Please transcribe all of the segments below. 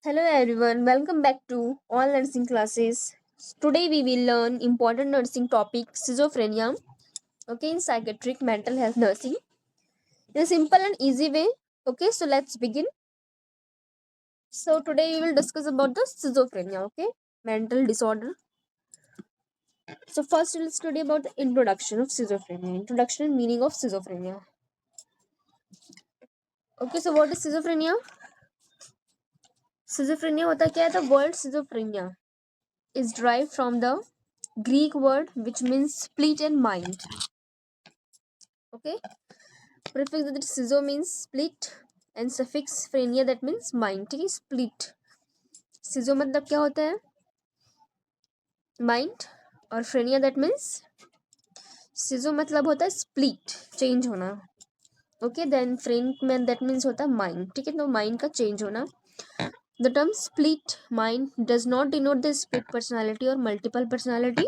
Hello everyone, welcome back to All Nursing Classes. Today we will learn important nursing topic schizophrenia, okay, in psychiatric mental health nursing in a simple and easy way. Okay, so let's begin. So today we will discuss about the schizophrenia, okay, mental disorder. So first we'll study about the introduction of schizophrenia, introduction and meaning of schizophrenia. Okay, so what is schizophrenia? Schizophrenia होता क्या है? The word schizophrenia is derived from the Greek word which means split in mind. Okay, prefix that schizo means split and suffix phrenia that means mind. ठीक है, split. schizo मतलब क्या होता है? mind और phrenia that means schizo मतलब होता है split, change होना. ओके, देन फ्रेन में दैट मीन्स होता है माइंड. ठीक है, तो माइंड का चेंज होना. The term split mind does not denote the split personality और multiple personality.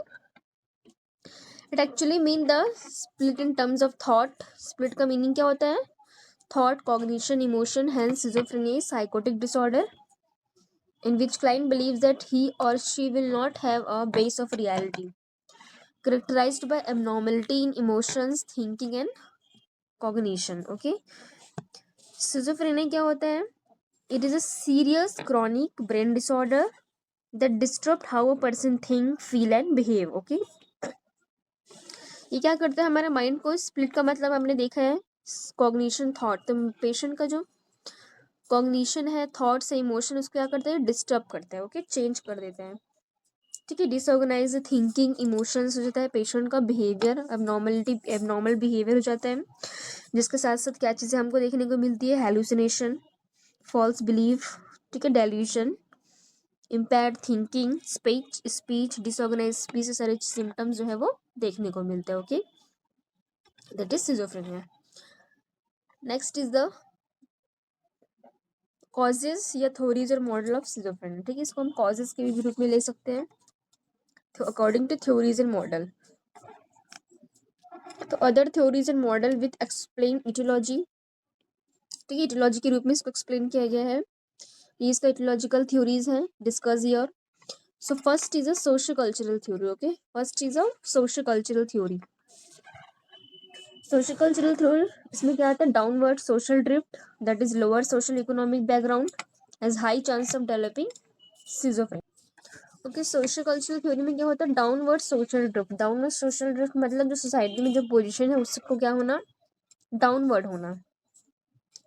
It actually mean the split in terms of thought. Split का मीनिंग क्या होता है? Thought, cognition, emotion. Hence schizophrenia is psychotic disorder in which client believes that he or she will not have a base of reality, characterized by abnormality in emotions, thinking and cognition. Okay, schizophrenia क्या होता है? It is a serious chronic brain disorder that disrupt how a person think, feel and behave. Okay, ये क्या करता है? हमारे mind को split का मतलब हमने देखा है कॉग्निशन, थॉट. तो पेशेंट का जो कॉग्निशन है, थॉट्स है, इमोशन, उसको क्या करते हैं? डिस्टर्ब करते हैं. ओके, चेंज कर देते हैं. ठीक है, डिसऑर्गेनाइज थिंकिंग, इमोशंस हो जाता है. पेशेंट का बिहेवियर एबनॉर्मल बिहेवियर हो जाता है, जिसके साथ साथ क्या चीज़ें हमको देखने को मिलती है? हेलुसिनेशन, फॉल्स बिलीफ, ठीक है, dilution, impaired thinking, speech disorganise speech. से सारे सिम्टम्स जो है वो देखने को मिलते हैं. Okay, that is schizophrenia. Next is the causes या थ्योरीज और मॉडल ऑफ सिजोफ्रेनिया. ठीक है, इसको हम कॉजेज के भी रूप में ले सकते हैं. तो according to theories and model, तो other theories and model with explain aetiology. ठीक है, इटियोलॉजी के रूप में इसको एक्सप्लेन किया गया है. ये इसका इटियोलॉजिकल थ्योरीज हैं, discuss here. So first is a socio cultural theory. Okay, first is a socio cultural theory. Social cultural theory, इसमें क्या आता है? Downward social drift, that is lower social economic background has high chance of developing schizophrenia. Okay, social cultural theory में क्या होता है? Downward social drift. Downward social drift मतलब जो सोसाइटी में जो पोजीशन है उसको क्या होना? डाउनवर्ड होना.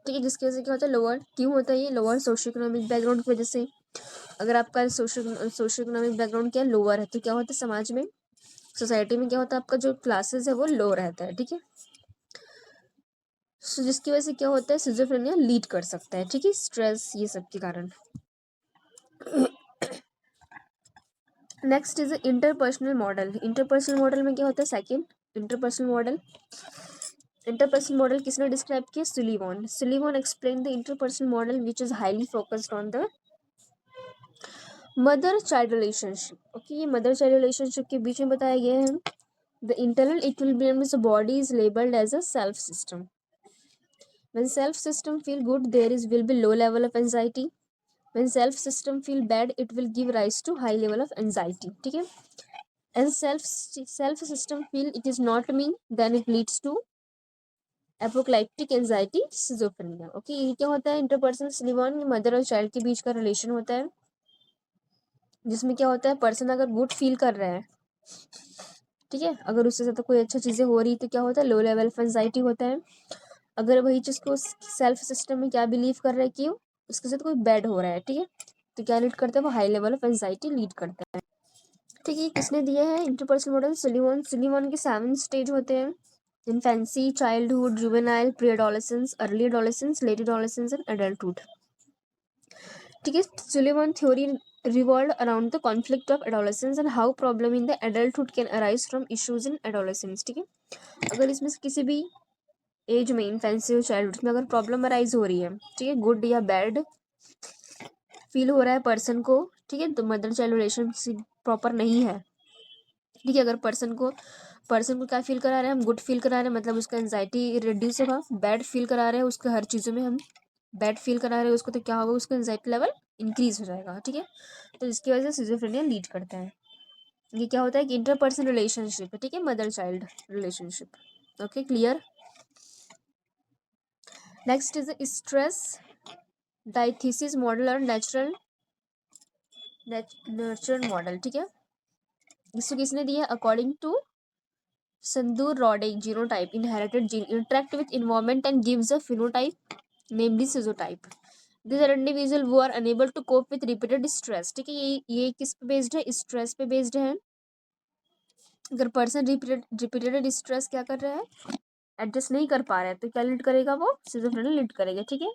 ठीक है, जिसकी वजह से क्या होता है? लोअर. क्यों होता है ये? लोअर सोशल इकोनॉमिक बैकग्राउंड की वजह से. अगर आपका सोशल इकोनॉमिक बैकग्राउंड क्या लोअर है तो क्या होता है? समाज में, सोसाइटी में क्या होता है? आपका जो क्लासेस है वो लो रहता है. ठीक है, सो जिसकी वजह से क्या होता है? सिजोफ्रेनिया लीड कर सकता है. ठीक है, स्ट्रेस ये सब के कारण. Next is interpersonal model. Interpersonal model में क्या होता है? Second interpersonal model. Interpersonal model किसने डिस्क्राइब किया? Sullivan. Sullivan explain the interpersonal model which is highly focused on the mother child relationship. Okay, ये मदर चाइल्ड रिलेशनशिप के बीच में बताया गया है. The internal equilibrium is the body is labelled as a self system. When self system feel good, there is will be low level of anxiety. When self system feel bad, it will give rise to high level of anxiety. ठीक है, and self system feel it is not me, then it leads to apocalyptic anxiety, schizophrenia. Okay, ये क्या होता है? Interpersonal सिलिवान mother और child के बीच का relation होता है, जिसमें क्या होता है? पर्सन अगर गुड फील कर रहा है, ठीक है, अगर उससे ज़्यादा कोई अच्छा चीज़ें हो रही तो क्या होता है? लो लेवल ऑफ एंजाइटी होता है. अगर वही चीज़ को सेल्फ सिस्टम में क्या बिलीव कर रहा है कि उसके साथ कोई बैड हो रहा है, ठीक है, तो क्या लीड करता है? वो high level of anxiety lead करता है. ठीक है, किसने दिया है इंटरपर्सनल मॉडल? सुलिवान. सुलिवान के 7 स्टेज होते हैं: infancy, childhood, juvenile, pre adolescence, early adolescence, late adolescence and adulthood. ठीक है, Sullivan theory revolved around the conflict of adolescence and how problem in the adulthood can arise from issues in adolescence. ठीक है, अगर इसमें से किसी भी as में, इन्फेंसी और चाइल्डहुड में अगर प्रॉब्लम अराइज हो रही है, ठीक है, गुड या बैड फील हो रहा है पर्सन को, ठीक है, तो मदर चाइल्ड रिलेशनशिप प्रॉपर नहीं है. ठीक है, अगर पर्सन को क्या फील करा रहे हैं? हम गुड फील करा रहे हैं, मतलब उसका एंजाइटी रिड्यूस होगा. बैड फील करा रहे हैं उसको, हर चीज़ों में हम बैड फील करा रहे हैं उसको, तो क्या होगा? उसका एंजाइटी लेवल इंक्रीज हो जाएगा, ठीक है। तो इसकी वजह से सिजोफ्रेनिया लीड करता है। ये क्या होता है कि इंटरपर्सनल रिलेशनशिप है, ठीक है, mother child relationship. Okay, clear. Next is stress diathesis model और नर्चर मॉडल, ठीक है। इसको किसने दिया? According to Sandor Rado genotype inherited gene interact with environment and gives a phenotype namely schizotype. These are individual who are unable to cope with repeated stress, ठीक है। ये किस पे बेस्ड है? स्ट्रेस पे बेस्ड है। अगर पर्सन रिपीटेड स्ट्रेस क्या कर रहा है? एडजस्ट नहीं कर पा रहा है, तो क्या लीड करेगा? वो सिजोफ्रेनिया लीड करेगा, ठीक है।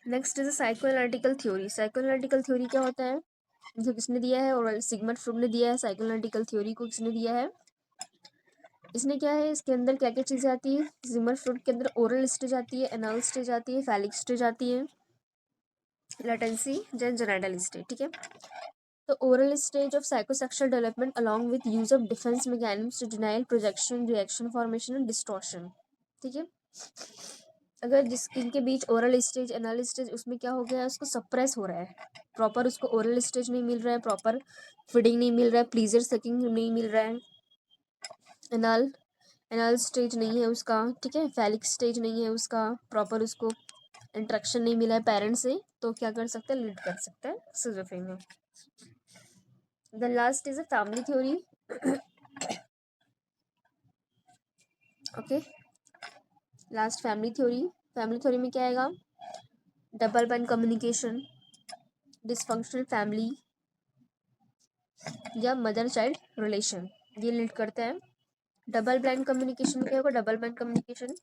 Next is psychoanalytical theory. Psychoanalytical theory क्या होता है? जो किसने दिया है? और सिगमंड फ्रॉइड ने दिया है। साइकोएनालिटिकल थ्योरी को किसने दिया है? इसने क्या है, इसके अंदर क्या क्या चीजें आती है? सिगमंड फ्रॉइड के अंदर ओरल स्टेज आती है, एनाल स्टेज आती है, फैलिक स्टेज आती है, लेटेंसी, जेनिटल स्टेज, ठीक है। तो oral stage of psychosexual development along with use of defence mechanisms to denial, projection, reaction formation and distortion, ठीक है। अगर जिसके बीच ओरल स्टेज, एनाल स्टेज, उसमें क्या हो गया है? उसको सप्रेस हो रहा है, प्रॉपर उसको ओरल स्टेज नहीं मिल रहा है, प्रॉपर फीडिंग नहीं मिल रहा है, प्लीजर सकिंग नहीं मिल रहा है, एनाल एनाल स्टेज नहीं है उसका, ठीक है, फैलिक स्टेज नहीं है उसका, प्रॉपर उसको इंट्रैक्शन नहीं मिला है पेरेंट्स से, तो क्या कर सकता है? लीड कर सकता है schizophrenia. The last is a family theory. Okay, last family theory. Family theory में क्या आएगा? Double bind communication, dysfunctional family या मदर चाइल्ड रिलेशन, ये लीड करते हैं। डबल ब्लाइंड कम्युनिकेशन में क्या होगा? Double blind communication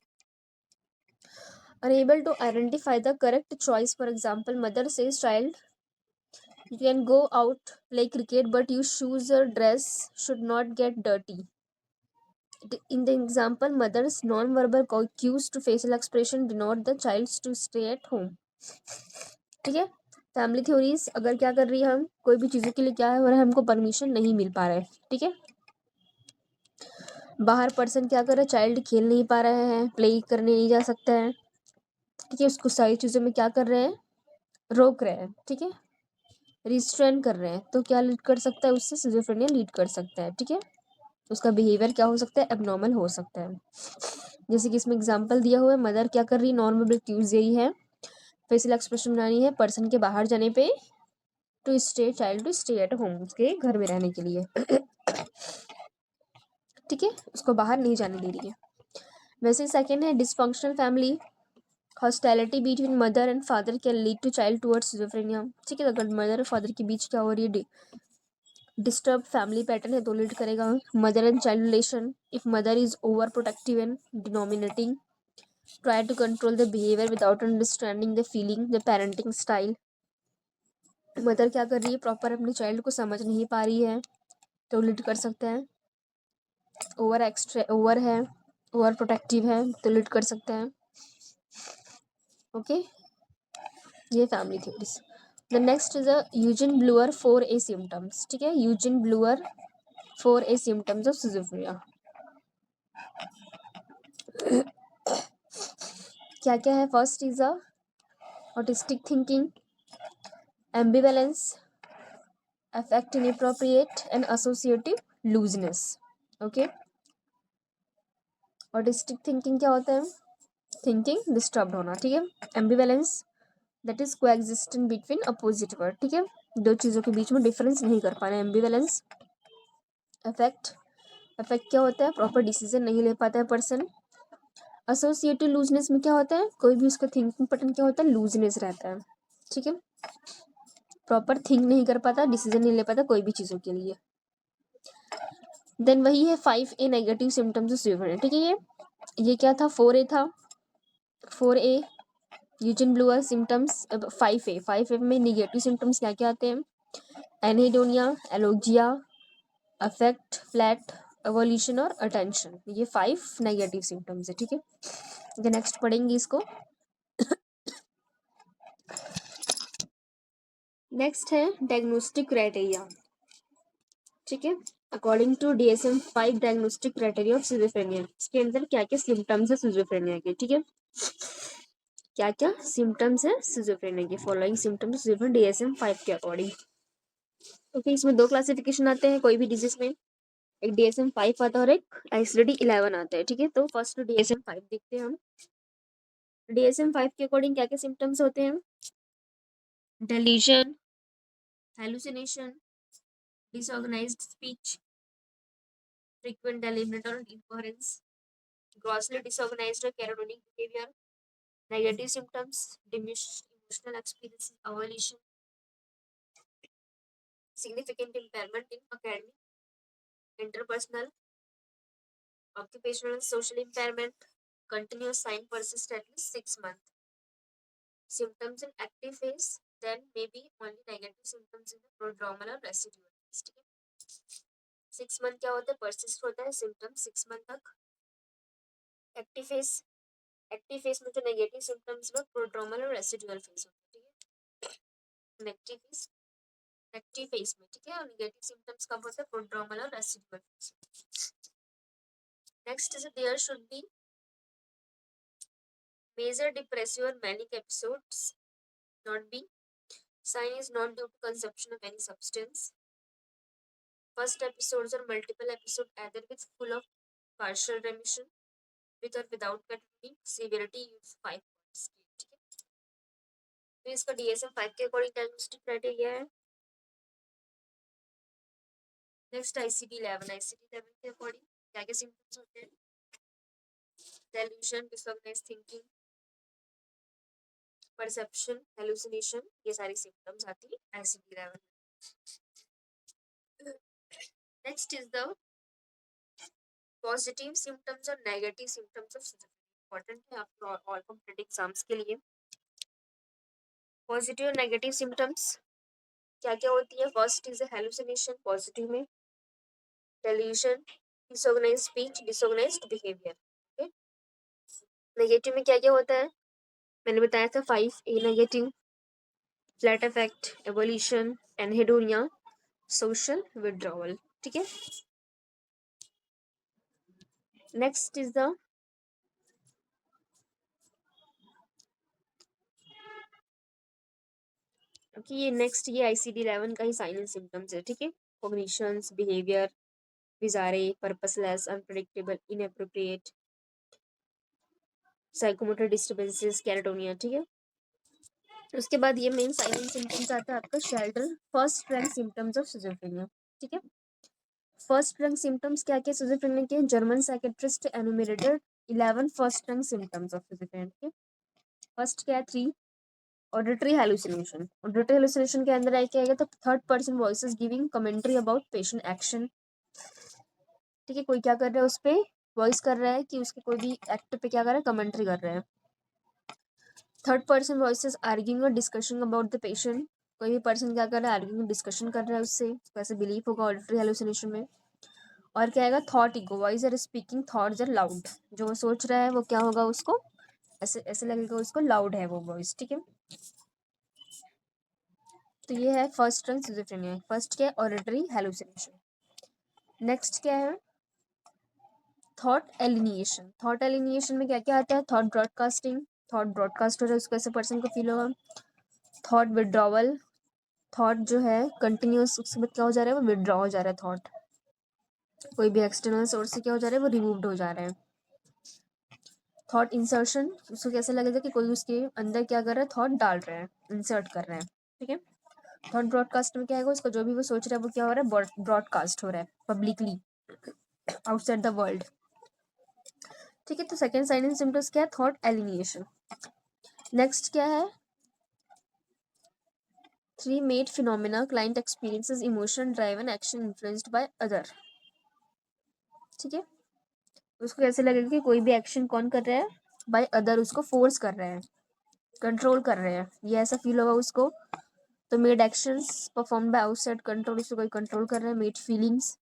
unable to identify the correct choice. For example, mother says child, you can go out play cricket, but your shoes or dress should not get dirty. In the example, mother's non-verbal cues to facial expression denote the child's to stay at home, ठीक है। Family theories अगर क्या कर रही है, हम कोई भी चीज़ों के लिए क्या है हो रहा है, हमको परमिशन नहीं मिल पा रहा है, ठीक है। बाहर पर्सन क्या कर रहा है? चाइल्ड खेल नहीं पा रहा है, प्ले करने नहीं जा सकता है, ठीक है। उसको सारी चीज़ों में क्या कर रहे हैं? रोक रहे हैं, ठीक है, रिस्ट्रेन कर रहे हैं। तो क्या लीड कर सकता है? उससे सिजोफ्रेनिया लीड कर सकता है, ठीक है। उसका बिहेवियर क्या हो सकता है? एबनॉर्मल हो सकता है। जैसे कि इसमें एग्जांपल दिया हुआ है, मदर क्या कर रही है? नॉर्मल क्यूज यही है, फेशियल एक्सप्रेशन बनानी है पर्सन के बाहर जाने पे, to stay child to stay at home, उसके घर में रहने के लिए, ठीक है, उसको बाहर नहीं जाने दे रही है। वैसे सेकंड है dysfunctional family. Hostility between mother and father can lead to child towards schizophrenia, ठीक है। अगर मदर और फादर के बीच क्या हो रही है? डिस्टर्ब फैमिली पैटर्न है, तो लीड करेगा mother and child relation. If mother is over protective and dominating, try to control the behaviour without understanding the feeling, the parenting style. Mother क्या कर रही है? प्रॉपर अपने चाइल्ड को समझ नहीं पा रही है, तो लीड कर सकता है। ओवर है, ओवर प्रोटेक्टिव है, तो लीड कर सकता है, ओके। ये family theories. The next is a Eugen Bleuler 4A symptoms, ठीक है। Eugen Bleuler 4A symptoms of schizophrenia क्या क्या है? First is a autistic thinking, ambivalence, affect inappropriate and associative looseness, okay. Autistic thinking क्या होता है? Thinking disturb होना, ठीक है। Ambivalence that is coexistence between opposite word, ठीक है, दो चीज़ों के बीच में डिफरेंस नहीं कर पाना, एम्बिवेलेंस। अफेक्ट, अफेक्ट क्या होता है? प्रॉपर डिसीजन नहीं ले पाता है पर्सन। एसोसिएटिव लूजनेस में क्या होता है? कोई भी उसका थिंकिंग पैटर्न क्या होता है? लूजनेस रहता है, ठीक है, प्रॉपर थिंक नहीं कर पाता, डिसीजन नहीं ले पाता कोई भी चीज़ों के लिए। देन वही है 5A negative symptoms of schizophrenia, ठीक है। ये क्या था? 4A था। 4A Eugene bluer symptoms. 5A में निगेटिव सिम्टम्स क्या क्या आते हैं? एनहेडोनिया, एलोजिया, अफेक्ट, फ्लैट, एवोल्यूशन और अटेंशन, ये 5 नेगेटिव सिम्टम्स है, ठीक है। नेक्स्ट पढ़ेंगे इसको। नेक्स्ट है डायग्नोस्टिक क्राइटेरिया, ठीक है। According to DSM-5 diagnostic criteria of schizophrenia, इसके अंदर क्या क्या सिम्टम्स है सिजोफ्रेनिया के, ठीक है। क्या क्या सिम्टम्स है सिजोफ्रेनिया के, फॉलोइंग सिम्टम्स सिजोफ्रेनिया DSM-5 के अकॉर्डिंग। ओके, इसमें दो क्लासिफिकेशन आते हैं कोई भी डिजीज में, एक DSM-5 आता है और एक ICD-11 आता है। ठीक है, तो फर्स्ट DSM-5 देखते हैं हम। DSM-5 के अकॉर्डिंग क्या क्या सिम्टम्स होते हैं? Delusion, hallucination, disorganised speech, frequent deliberate or incoherence, grossly disorganized or catatonic behavior, negative symptoms, diminished emotional experience, avolition, significant impairment in academic, interpersonal, occupational, and social impairment, continuous sign persist at least 6 months. Symptoms in active phase, then maybe only negative symptoms in the prodromal or residual phase. ठीक है, 6 month क्या होता है? persist होता है symptoms 6 month तक। Active phase, active phase में जो नेगेटिव सिम्टम्स में प्रोड्रोमल और रेसिडुअल फेज होता है। ठीक है, एक्टिव फेज, एक्टिव फेज में, ठीक है, और नेगेटिव सिम्टम्स कब होता है? प्रोड्रोमल और residual phase. Next is there should be major depressive or manic episodes, not be, sign is not due to consumption of any substance, first episodes or multiple episodes either with full of partial remission with or without catatonic, severity use 5 points। ठीक है, तो इसका DSM-5 के according diagnostic criteria है। Next ICD-11, ICD-11 के according क्या क्या symptoms होते हैं? Delusion, disorganised thinking, perception, hallucination, ये सारी सिम्टम्स आती है ICD-11। Next is the positive symptoms और negative symptoms of schizophrenia. Important है आपको ऑल कॉम्पिटिटिव एग्जाम्स के लिए। पॉजिटिव और नेगेटिव सिम्टम्स क्या क्या होती है? फर्स्ट इज हेलुसिनेशन पॉजिटिव में, delusion, disorganised speech, disorganised behaviour. Okay, negative में क्या क्या होता है? मैंने बताया था 5A negative, flat effect, evolution, anhedonia, social withdrawal. ठीक है, नेक्स्ट इज द ओके, ये नेक्स्ट ये ICD-11 का ही साइन एंड सिम्टम्स है। ठीक है, cognitions, behaviour, bizarre, purposeless, unpredictable, inappropriate, psychomotor disturbances, catatonia. ठीक है, उसके बाद ये मेन साइन एंड सिम्टम्स आता है आपका Schneider first rank symptoms of schizophrenia. ठीक है, फर्स्ट रैंक सिम्टम्स क्या क्या सिजोफ्रेनिया के? German psychiatrist enumerated 11 first rank symptoms of schizophrenia. ठीक है, फर्स्ट क्या है? 3 ऑडिटरी हेलुसिनेशन। ऑडिटरी हेलुसिनेशन के अंदर क्या आएगा? तो third person voices giving commentary about patient action. ठीक है, कोई क्या कर रहा है? उस पे वॉइस कर रहा है कि उसके कोई भी एक्ट पे क्या कर रहा है? कमेंट्री कर रहा है। थर्ड पर्सन वॉइसेस आर्गिंग और डिस्कशन अबाउट द पेशेंट। कोई भी पर्सन क्या कर रहा है? आर्गिंग डिस्कशन कर रहा है उससे, कैसे बिलीव होगा ऑडिटरी हेलुसिनेशन में। और क्या आएगा? Thought echo, voice are speaking, thoughts are loud. जो वो सोच रहा है वो क्या होगा? उसको ऐसे ऐसे लगेगा उसको लाउड है वो वॉइस। ठीक है, तो ये है फर्स्ट रंग सिजोफ्रेनिया। फर्स्ट क्या है? Auditory hallucination. नेक्स्ट क्या है? Thought alienation. थॉट एलिनिएशन में क्या क्या आता है? थॉट ब्रॉडकास्टिंग, थॉट ब्रॉडकास्ट हो रहा है उसको, ऐसे पर्सन को फील होगा। थॉट विड्रॉवल, थॉट जो है कंटिन्यूस उसके बाद क्या हो जा रहा है? वो विड्रॉ हो जा रहा है थॉट, कोई भी एक्सटर्नल सोर्स से क्या हो जा रहा है? वो रिमूव्ड हो जा रहा है। थॉट इंसर्शन, उसको कैसे लगेगा कि कोई उसके अंदर क्या कर रहा है? थॉट डाल रहा है, इंसर्ट कर रहा है। ठीक है, थॉट ब्रॉडकास्ट में क्या है? उसको जो भी वो सोच रहा है वो क्या हो रहा है? ब्रॉडकास्ट हो रहा है पब्लिकली आउटसाइड द वर्ल्ड। ठीक है, तो सेकंड साइन एंड सिम्टम्स क्या है? Thought alienation. नेक्स्ट क्या है? 3 made phenomena client experiences emotion driven action influenced by other. ठीक है, उसको कैसे लगेगा कि कोई भी एक्शन कौन कर रहा है? बाय अदर, उसको फोर्स कर रहे हैं, कंट्रोल कर रहे हैं, ये ऐसा फील होगा उसको। तो made actions perform by outside control, उसको कोई कंट्रोल कर रहा है। मेड फीलिंग्स,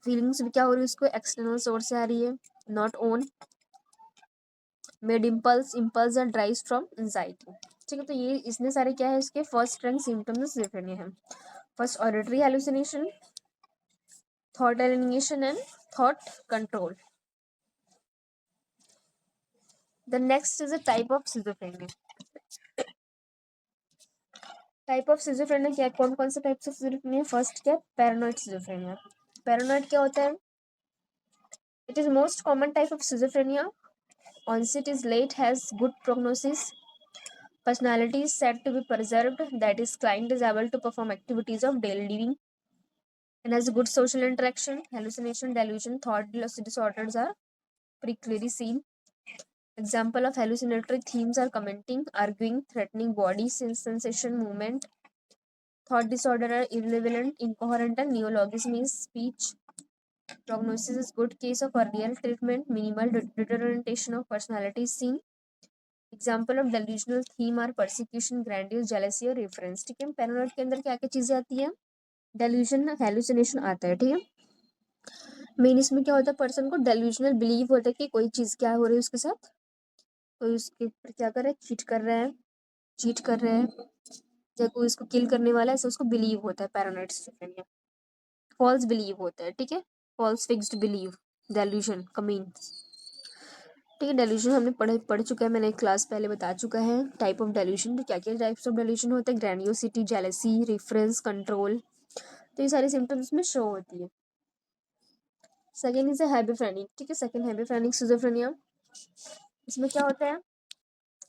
फीलिंग्स भी क्या हो रही है? उसको एक्सटर्नल सोर्स से आ रही है, not own. Made impulse, impulse are drives from anxiety. ठीक है, तो ये इसने सारे क्या है? इसके फर्स्ट रैंक सिम्टम्स सिजोफ्रेनिया है। First auditory hallucination, thought alienation and thought control. The next is a type of schizophrenia. Type of schizophrenia क्या, कौन कौन से टाइप्स ऑफ सिजोफ्रेनिया? फर्स्ट क्या, पैरानॉइड सिजोफ्रेनिया. पैरानॉइड क्या होता है? It is most common type of schizophrenia. Onset is late, has good prognosis. Personality is said to be preserved, that is, client is able to perform activities of daily living and has good social interaction. Hallucination, delusion, thought disorders are pretty clearly seen. Example of hallucinatory themes are commenting, arguing, threatening body sensation, movement. Thought disorder are irrelevant, incoherent, and neologism is speech. Prognosis is good case of earlier treatment. Minimal deterioration of personality is seen. Example of delusional theme are persecution, grandiose, jealousy और reference. ठीक है, paranoid के अंदर क्या क्या चीजें आती हैं? डेल्यूजन, हेलुसिनेशन आता है. ठीक है, मेन इसमें क्या होता है, पर्सन को डेल्यूजनल बिलीव होता है कि कोई चीज क्या हो रही है उसके साथ, कोई उसके ऊपर क्या कर रहा है, चीट कर रहा है या कोई उसको किल करने वाला है, ऐसा उसको बिलीव होता है. पैरानॉइड स्किज़ोफ्रेनिया फॉल्स बिलीव होता है. ठीक है, फॉल्स फिक्स्ड बिलीव, डेल्यूजन का मीन. ठीक है, डेल्यूजन हमने पढ़ चुका है, मैंने एक क्लास पहले बता चुका है. टाइप ऑफ डेल्यूजन, तो क्या क्या टाइप्स ऑफ डेल्यूजन होते हैं? Grandiosity, jealousy, reference, control. तो ये सारी सिम्टम्स में शो होती है. Second is hebephrenic. ठीक है, सेकेंड हैबिफ्रेनिक सिजोफ्रेनिया. इसमें क्या होता है?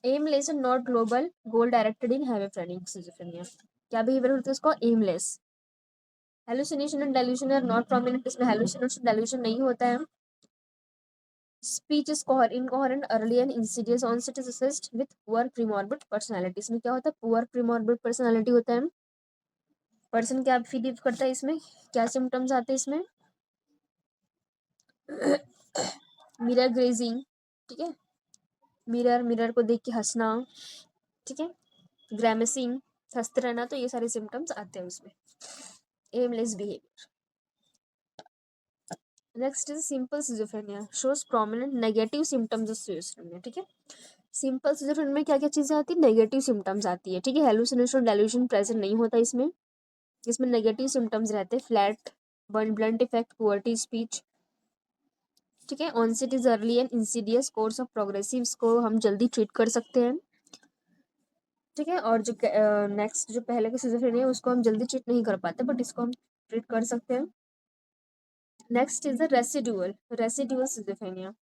Aimless and not global, goal directed in hebephrenic schizophrenia. क्या बिहेवियर होता है इसको? Aimless. Hallucination and delusion are not prominent. इसमें हेलुसिनेशन डेल्यूजन नहीं होता है. Speech is incoherent, early and insidious. Onset is assessed with poor premorbid personality. इसमें क्या होता है? poor premorbid personality होता है. पर्सन क्या फील करता है इसमें? क्या सिम्टम्स आते हैं इसमें? Mirror grazing. ठीक है, मिरर को देख के हंसना. ठीक है, ग्रैमेसिंग, हंसते रहना. तो ये सारे सिम्टम्स आते हैं उसमें. Aimless behaviour. Next is simple schizophrenia. Shows prominent negative symptoms of schizophrenia. ठीक है, सिंपल सिजोफ्रेनिया में क्या क्या चीजें आती है? नेगेटिव सिम्टम्स आती है. ठीक है, हेलुसिनेशन डेल्यूजन प्रेजेंट नहीं होता इसमें. इसमें नेगेटिव सिम्टम्स रहते हैं. Flat, blunt effect, poverty speech. ठीक है, onset is early and insidious, course of progressive, इसको हम जल्दी ट्रीट कर सकते हैं. ठीक है, और जो नेक्स्ट जो पहले का सिजोफ्रेनिया है उसको हम जल्दी ट्रीट नहीं कर पाते, बट इसको हम ट्रीट कर सकते हैं. Next is the residual schizophrenia.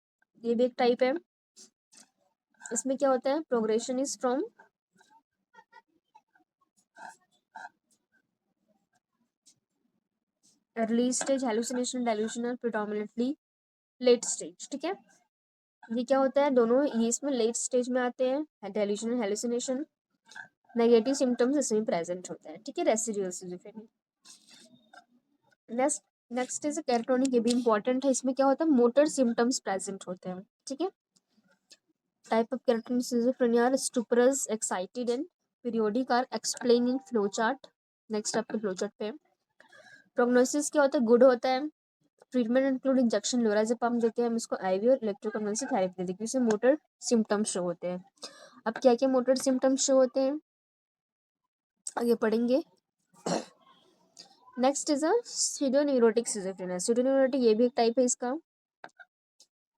ये भी एक टाइप है. इसमें क्या होता है? Progression is from early stage, hallucination, delusion और प्रिडोमिनेटली लेट स्टेज. ठीक है, ये क्या होता है? दोनों ये इसमें लेट स्टेज में आते हैं. डेल्यूजन, हेलुसिनेशन, नेगेटिव सिम्टम्स इसमें प्रेजेंट होता है. ठीक है, residual schizophrenia. Next next is catatonic. ये भी इंपॉर्टेंट है. इसमें क्या होता है? मोटर सिम्टम्स प्रेजेंट होते हैं. ठीक है, type of catatonic schizophrenia are stuporous, excited and periodic are explain in flow chart. Next आपके फ्लो चार्ट पे प्रोग्नोसिस क्या होता है? गुड होता है. ट्रीटमेंट इंक्लूड इंजेक्शन, लोराजेपाम देते हैं हम इसको, आईवी और इलेक्ट्रोकन्वल्सिव थेरेपी देते हैं. इससे मोटर सिम्टम्स शो होते हैं. अब क्या क्या मोटर सिम्टम्स शो होते हैं आगे पढ़ेंगे. Next is a pseudoneurotic schizophrenia. Pseudoneurotic ये भी एक टाइप है इसका.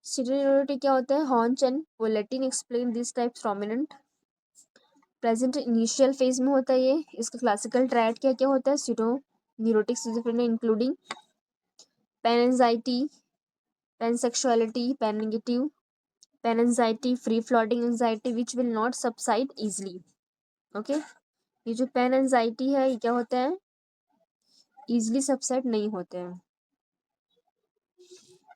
सीडोन्यूरोटिक क्या होता है? Hoch and Polatin explain this type prominent. Present initial phase में होता है ये. इसका क्लासिकल ट्रायड क्या क्या होता है? Pseudoneurotic schizophrenia including pan anxiety, pan sexuality, pan negative, pan anxiety, free floating anxiety which will not subside easily. Okay, ये जो पैन एंजाइटी है ये क्या होता है? इजली सबसाइड नहीं होते हैं.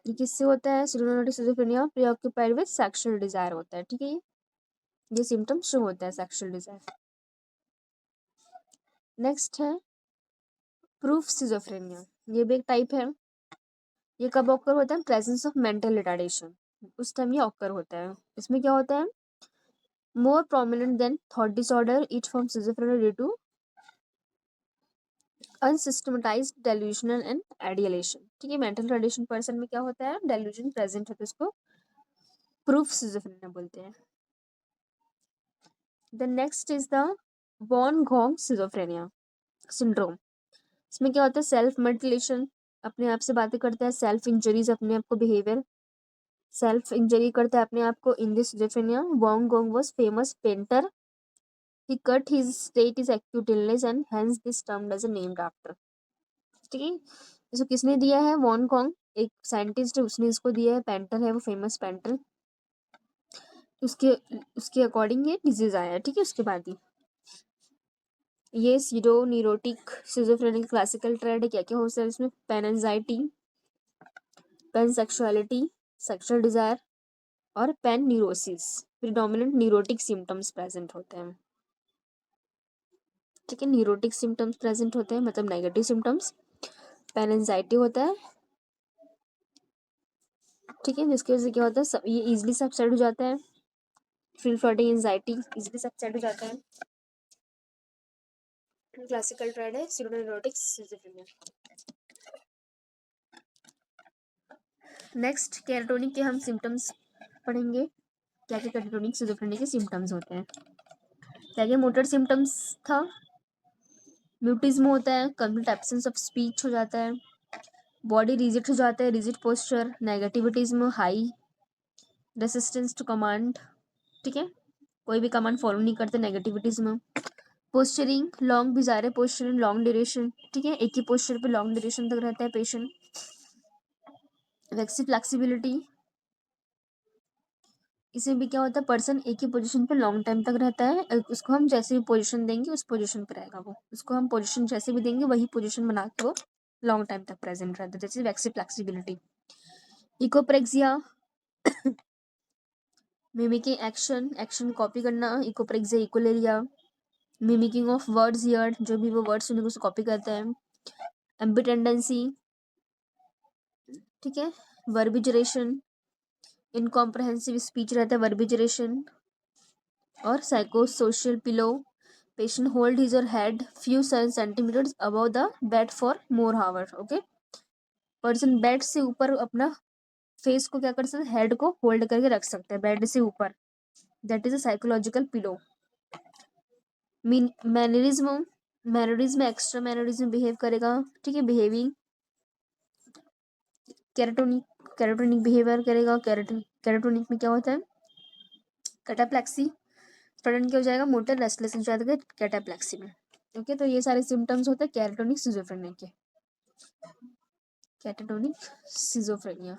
ये किससे होता है? सीडोनोटिक सिजोफ्रेनिया प्रीऑक्यूपाइड विद सेक्सुअल डिजायर होता है. ठीक है, ये सिम्टम्स शो होता है सेक्सुअल डिजायर. नेक्स्ट है प्रूफ सिजोफ्रेनिया. ये भी एक टाइप है. ये कब ऑकर होता है? प्रेजेंस ऑफ मेंटल रिटार्डेशन, उस टाइम ये ऑकर होता है. इसमें क्या होता है? More prominent than thought disorder, it form schizophrenia due to unsystematised delusional and ideation. ठीक है, मेंटल रिटार्डेशन पर्सन में क्या होता है? डेल्यूजन प्रेजेंट होता है, इसको प्रूफ सिजोफ्रेनिया बोलते हैं. The next is the Van घोंग सिजोफ्रेनिया सिंड्रोम. इसमें क्या होता है? सेल्फ मेटिलेशन, अपने आप से बातें करता है. सेल्फ इंजरीज, अपने आप को बिहेवियर. सेल्फ इंजरी करता है अपने आप को in this schizophrenia. Wang Gong was famous painter. He cut his state is acute illness and hence this term as a named after. ठीक है, इसको किसने दिया है? वॉन कॉन्ग, एक साइंटिस्ट है, उसने इसको दिया है. पेंटर है वो, फेमस पेंटर. उसके उसके अकॉर्डिंग ये डिजीज आया है. ठीक है, उसके बाद ये pseudo neurotic schizophrenic classical triad है. क्या क्या होता है इसमें? Pan anxiety, pan sexuality, sexual desire और pan neurosis. Predominant neurotic symptoms present होते हैं. ठीक है, न्यूरोटिक सिम्टम्स प्रेजेंट होते हैं मतलब नेगेटिव सिम्टम्स. पेन एंजाइटी होता है. ठीक है, जिसकी वजह से क्या होता है, सब ये इजिली सबसाइड हो जाता है. Free floating anxiety easily subside हो जाता है. क्लासिकल ट्रेड है सीरोन्यूरोटिक सिजोफ्रेनिया. नेक्स्ट कैटाटोनिक के हम सिम्टम्स पढ़ेंगे. क्या क्या कैटाटोनिक सिजोफ्रेनिया के सिम्टम्स होते हैं? क्या क्या मोटर सिम्टम्स था? म्यूटिज्म होता है, कंप्लीट एब्सेंस ऑफ स्पीच हो जाता है. बॉडी रिजिड हो जाता है, rigid posture. Negativism, high resistance to command. ठीक है, कोई भी कमांड फॉलो नहीं करते. Negativism. Posturing, long bizarre posture, long duration. ठीक है, एक ही पोस्चर पे लॉन्ग ड्यूरेशन तक रहता है पेशेंट. वेक्सी फ्लेक्सिबिलिटी, इसमें भी क्या होता है, पर्सन एक ही पोजीशन पे लॉन्ग टाइम तक रहता है. उसको हम जैसे भी पोजीशन देंगे उस पोजीशन पे रहेगा वो. उसको हम पोजीशन जैसे भी देंगे वही पोजीशन बना के वो लॉन्ग टाइम तक प्रेजेंट रहता है. जैसे waxy flexibility. Echopraxia, mimicking action, action copy करना. Echopraxia, echolalia. Mimicking of words heard, जो भी वो वर्ड सुनेंगे उसको कॉपी करता है. एम्बिटेंडेंसी. ठीक है, वर्बिजरेशन, इनकॉम्प्रहेंसिव स्पीच रहता है, वर्बिजरेशन. और psychosocial pillow, patient hold his और head few centimetres above the bed for more hour. Okay, person bed से ऊपर अपना फेस को क्या कर सकते हैं, हेड को होल्ड करके रख सकते हैं बेड से ऊपर. That is a psychological pillow. Mannerism, mannerism extra mannerism behave करेगा. ठीक है, बिहेविंग. कैराटोनिक, कैराटोनिक बिहेवियर करेगा. कैराटोनिक में क्या होता है, कैटाप्लेक्सी. स्टूडेंट क्या हो जाएगा, मोटर रेस्टलेस हो जाएगा कैटाप्लेक्सी में. ओके, तो ये सारे सिम्टम्स होते हैं कैटाटोनिक सिजोफ्रेनिया के. Catatonic schizophrenia.